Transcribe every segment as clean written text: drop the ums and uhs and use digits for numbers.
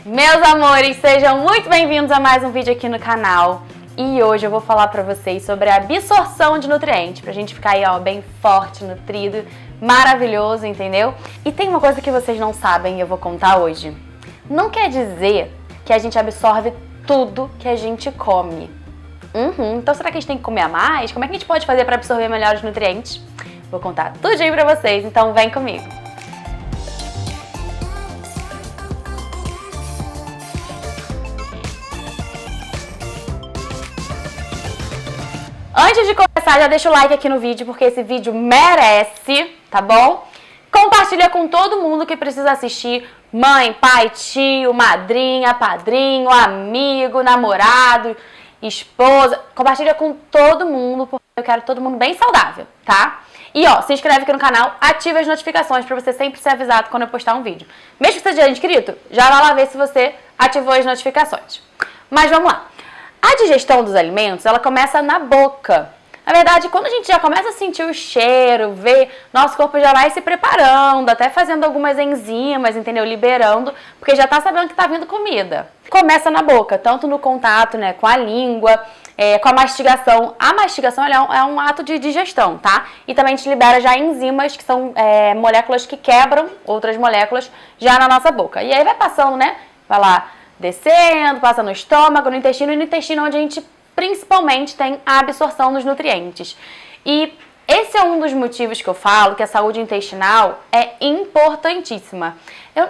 Meus amores, sejam muito bem-vindos a mais um vídeo aqui no canal. E hoje eu vou falar pra vocês sobre a absorção de nutrientes, pra gente ficar aí, ó, bem forte, nutrido, maravilhoso, entendeu? E tem uma coisa que vocês não sabem e eu vou contar hoje. Não quer dizer que a gente absorve tudo que a gente come. Então será que a gente tem que comer a mais? Como é que a gente pode fazer pra absorver melhor os nutrientes? Vou contar tudinho pra vocês, então vem comigo. Antes de começar, já deixa o like aqui no vídeo, porque esse vídeo merece, tá bom? Compartilha com todo mundo que precisa assistir. Mãe, pai, tio, madrinha, padrinho, amigo, namorado, esposa. Compartilha com todo mundo, porque eu quero todo mundo bem saudável, tá? E ó, se inscreve aqui no canal, ativa as notificações pra você sempre ser avisado quando eu postar um vídeo. Mesmo que você seja inscrito, já vai lá ver se você ativou as notificações. Mas vamos lá. A digestão dos alimentos, ela começa na boca. Na verdade, quando a gente já começa a sentir o cheiro, ver, nosso corpo já vai se preparando, até fazendo algumas enzimas, entendeu? Liberando, porque já tá sabendo que tá vindo comida. Começa na boca, tanto no contato, né, com a língua, com a mastigação. A mastigação ela é um ato de digestão, tá? E também a gente libera já enzimas, que são moléculas que quebram outras moléculas já na nossa boca. E aí vai passando, né? Vai lá descendo, passa no estômago, no intestino, e no intestino onde a gente principalmente tem a absorção dos nutrientes. E esse é um dos motivos que eu falo que a saúde intestinal é importantíssima. Eu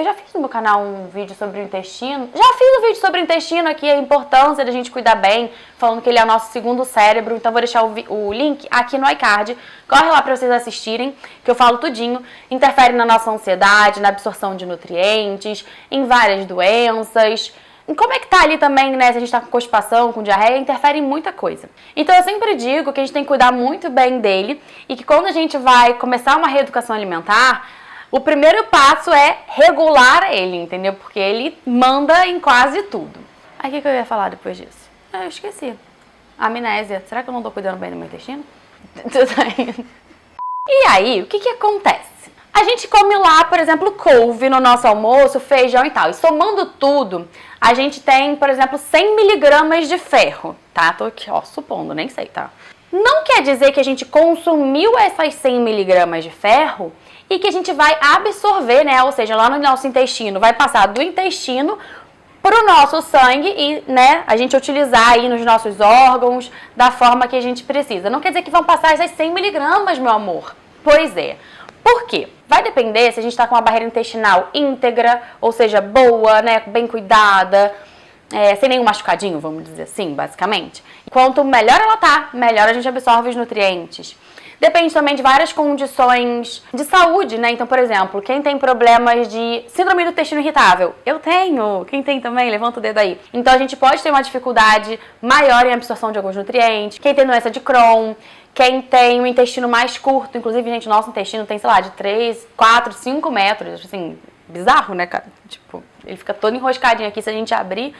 já fiz no meu canal um vídeo sobre o intestino. Já fiz um vídeo sobre o intestino aqui, a importância da gente cuidar bem, falando que ele é o nosso segundo cérebro. Então vou deixar o link aqui no iCard. Corre lá para vocês assistirem, que eu falo tudinho. Interfere na nossa ansiedade, na absorção de nutrientes, em várias doenças. E como é que tá ali também, né, se a gente tá com constipação, com diarreia, interfere em muita coisa. Então eu sempre digo que a gente tem que cuidar muito bem dele e que quando a gente vai começar uma reeducação alimentar, o primeiro passo é regular ele, entendeu? Porque ele manda em quase tudo. Aí o que eu ia falar depois disso? Eu esqueci. Amnésia. Será que eu não tô cuidando bem do meu intestino? E aí, o que acontece? A gente come lá, por exemplo, couve no nosso almoço, feijão e tal. E somando tudo, a gente tem, por exemplo, 100 miligramas de ferro, tá? Tô aqui, ó, supondo, nem sei, tá? Não quer dizer que a gente consumiu essas 100 miligramas de ferro e que a gente vai absorver, né? Ou seja, lá no nosso intestino, vai passar do intestino pro nosso sangue e, né, a gente utilizar aí nos nossos órgãos da forma que a gente precisa. Não quer dizer que vão passar essas 100 miligramas, meu amor. Pois é. Por quê? Vai depender se a gente está com uma barreira intestinal íntegra, ou seja, boa, né, bem cuidada, sem nenhum machucadinho, vamos dizer assim, basicamente. E quanto melhor ela tá, melhor a gente absorve os nutrientes. Depende também de várias condições de saúde, né? Então, por exemplo, quem tem problemas de síndrome do intestino irritável? Eu tenho! Quem tem também? Levanta o dedo aí. Então, a gente pode ter uma dificuldade maior em absorção de alguns nutrientes. Quem tem doença de Crohn, quem tem um intestino mais curto, inclusive, gente, nosso intestino tem, sei lá, de 3, 4, 5 metros, assim, bizarro, né, cara? Tipo, ele fica todo enroscadinho aqui, se a gente abrir,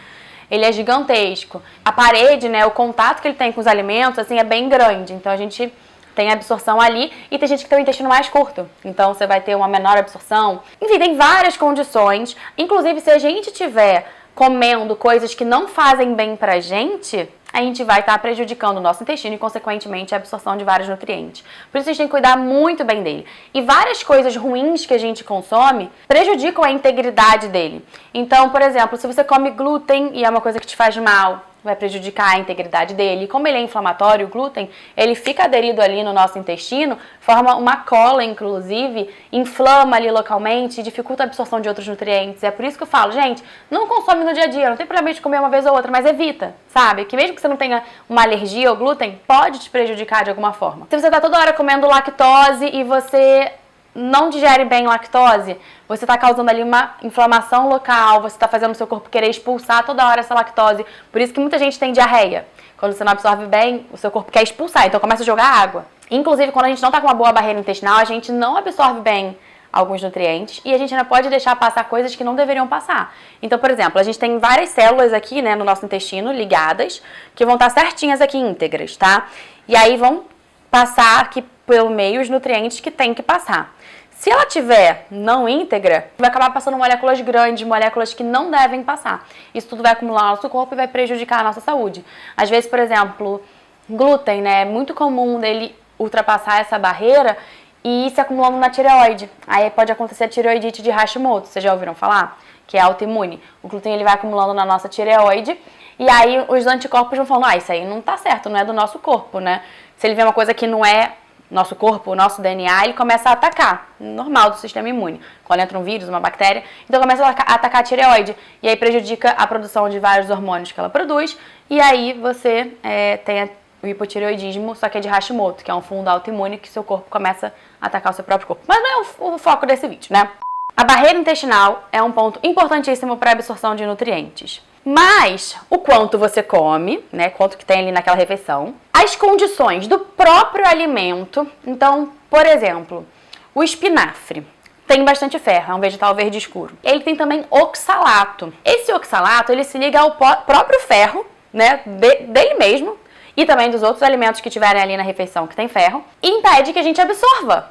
ele é gigantesco. A parede, né, o contato que ele tem com os alimentos, assim, é bem grande, então a gente tem absorção ali, e tem gente que tem o intestino mais curto, então você vai ter uma menor absorção. Enfim, tem várias condições, inclusive se a gente tiver comendo coisas que não fazem bem pra gente, a gente vai estar prejudicando o nosso intestino e, consequentemente, a absorção de vários nutrientes. Por isso, a gente tem que cuidar muito bem dele. E várias coisas ruins que a gente consome prejudicam a integridade dele. Então, por exemplo, se você come glúten e é uma coisa que te faz mal, vai prejudicar a integridade dele. E como ele é inflamatório, o glúten, ele fica aderido ali no nosso intestino, forma uma cola, inclusive, inflama ali localmente, dificulta a absorção de outros nutrientes. É por isso que eu falo, gente, não consome no dia a dia, não tem problema de comer uma vez ou outra, mas evita, sabe? Que mesmo que você não tenha uma alergia ao glúten, pode te prejudicar de alguma forma. Se você tá toda hora comendo lactose e você não digere bem lactose, você está causando ali uma inflamação local, você está fazendo o seu corpo querer expulsar toda hora essa lactose. Por isso que muita gente tem diarreia. Quando você não absorve bem, o seu corpo quer expulsar, então começa a jogar água. Inclusive, quando a gente não está com uma boa barreira intestinal, a gente não absorve bem alguns nutrientes e a gente ainda pode deixar passar coisas que não deveriam passar. Então, por exemplo, a gente tem várias células aqui, né, no nosso intestino ligadas, que vão estar certinhas aqui, íntegras, tá? E aí vão passar aqui pelo meio os nutrientes que tem que passar. Se ela tiver não íntegra, vai acabar passando moléculas grandes, moléculas que não devem passar. Isso tudo vai acumular no nosso corpo e vai prejudicar a nossa saúde. Às vezes, por exemplo, glúten, né? É muito comum dele ultrapassar essa barreira e se acumulando na tireoide. Aí pode acontecer a tireoidite de Hashimoto, vocês já ouviram falar? Que é autoimune. O glúten ele vai acumulando na nossa tireoide e aí os anticorpos vão falando, isso aí não tá certo, não é do nosso corpo, né? Se ele vê uma coisa que não é nosso corpo, o nosso DNA, ele começa a atacar, normal do sistema imune. Quando entra um vírus, uma bactéria, então começa a atacar a tireoide. E aí prejudica a produção de vários hormônios que ela produz. E aí você tem o hipotireoidismo, só que é de Hashimoto, que é um fungo autoimune que seu corpo começa a atacar o seu próprio corpo. Mas não é o foco desse vídeo, né? A barreira intestinal é um ponto importantíssimo para a absorção de nutrientes. Mas o quanto você come, né, quanto que tem ali naquela refeição, as condições do próprio alimento. Então, por exemplo, o espinafre tem bastante ferro, é um vegetal verde escuro. Ele tem também oxalato. Esse oxalato, ele se liga ao próprio ferro, né, dele mesmo, e também dos outros alimentos que tiverem ali na refeição que tem ferro, e impede que a gente absorva.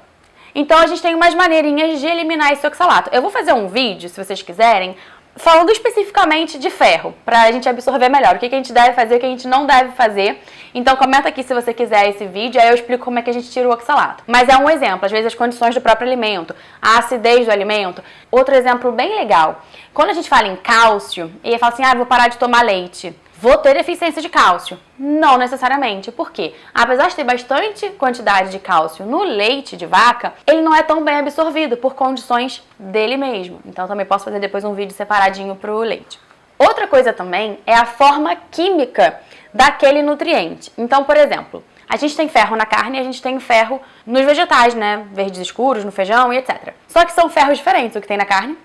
Então a gente tem umas maneirinhas de eliminar esse oxalato. Eu vou fazer um vídeo, se vocês quiserem, falando especificamente de ferro, pra gente absorver melhor, o que a gente deve fazer e o que a gente não deve fazer. Então comenta aqui se você quiser esse vídeo, aí eu explico como é que a gente tira o oxalato. Mas é um exemplo, às vezes as condições do próprio alimento, a acidez do alimento. Outro exemplo bem legal, quando a gente fala em cálcio, e fala assim, vou parar de tomar leite, vou ter deficiência de cálcio. Não necessariamente. Por quê? Apesar de ter bastante quantidade de cálcio no leite de vaca, ele não é tão bem absorvido por condições dele mesmo. Então também posso fazer depois um vídeo separadinho para o leite. Outra coisa também é a forma química daquele nutriente. Então, por exemplo, a gente tem ferro na carne e a gente tem ferro nos vegetais, né? Verdes escuros, no feijão e etc. Só que são ferros diferentes, o que tem na carne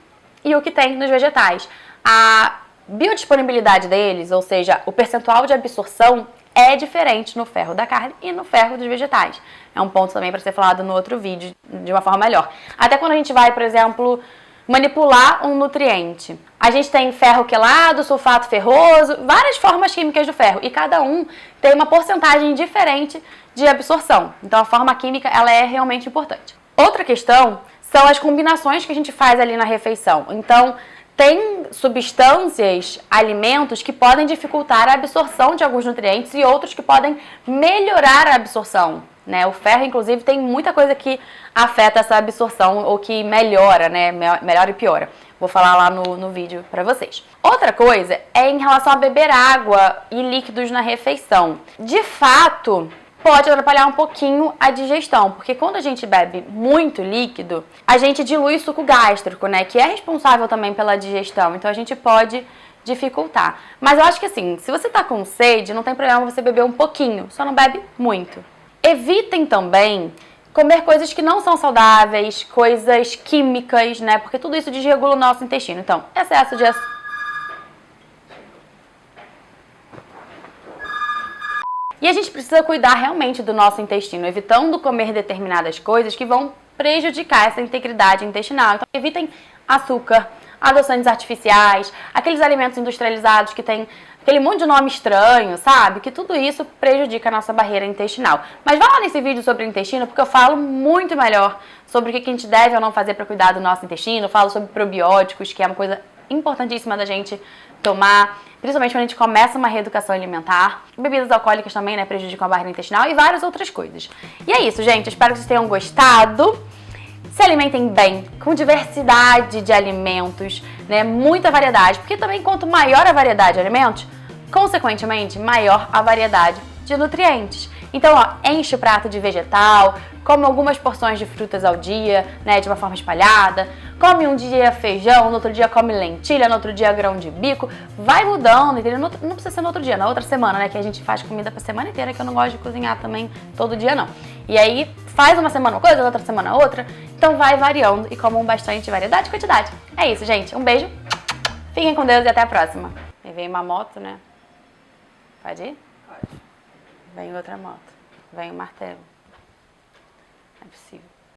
e o que tem nos vegetais. A biodisponibilidade deles, ou seja, o percentual de absorção é diferente no ferro da carne e no ferro dos vegetais. É um ponto também para ser falado no outro vídeo de uma forma melhor. Até quando a gente vai, por exemplo, manipular um nutriente. A gente tem ferro quelado, sulfato ferroso, várias formas químicas do ferro e cada um tem uma porcentagem diferente de absorção. Então a forma química ela é realmente importante. Outra questão são as combinações que a gente faz ali na refeição. Então tem substâncias, alimentos que podem dificultar a absorção de alguns nutrientes e outros que podem melhorar a absorção, né? O ferro, inclusive, tem muita coisa que afeta essa absorção ou que melhora, né? Melhora e piora. Vou falar lá no vídeo pra vocês. Outra coisa é em relação a beber água e líquidos na refeição. De fato, pode atrapalhar um pouquinho a digestão, porque quando a gente bebe muito líquido, a gente dilui o suco gástrico, né, que é responsável também pela digestão, então a gente pode dificultar. Mas eu acho que assim, se você tá com sede, não tem problema você beber um pouquinho, só não bebe muito. Evitem também comer coisas que não são saudáveis, coisas químicas, né, porque tudo isso desregula o nosso intestino. Então, excesso de açúcar. E a gente precisa cuidar realmente do nosso intestino, evitando comer determinadas coisas que vão prejudicar essa integridade intestinal. Então, evitem açúcar, adoçantes artificiais, aqueles alimentos industrializados que tem aquele monte de nome estranho, sabe? Que tudo isso prejudica a nossa barreira intestinal. Mas vá lá nesse vídeo sobre o intestino, porque eu falo muito melhor sobre o que a gente deve ou não fazer para cuidar do nosso intestino. Eu falo sobre probióticos, que é uma coisa importantíssima da gente tomar, principalmente quando a gente começa uma reeducação alimentar. Bebidas alcoólicas também, né, prejudicam a barreira intestinal e várias outras coisas. E é isso, gente. Espero que vocês tenham gostado. Se alimentem bem, com diversidade de alimentos, né, muita variedade, porque também quanto maior a variedade de alimentos, consequentemente, maior a variedade de nutrientes. Então, ó, enche o prato de vegetal, come algumas porções de frutas ao dia, né, de uma forma espalhada, come um dia feijão, no outro dia come lentilha, no outro dia grão de bico, vai mudando, entendeu? Não precisa ser no outro dia, na outra semana, né, que a gente faz comida pra semana inteira, que eu não gosto de cozinhar também todo dia, não. E aí, faz uma semana uma coisa, outra semana outra, então vai variando e comam bastante variedade e quantidade. É isso, gente. Um beijo, fiquem com Deus e até a próxima. E vem uma moto, né? Pode ir? Pode. Vem outra moto. Vem o martelo. É possível.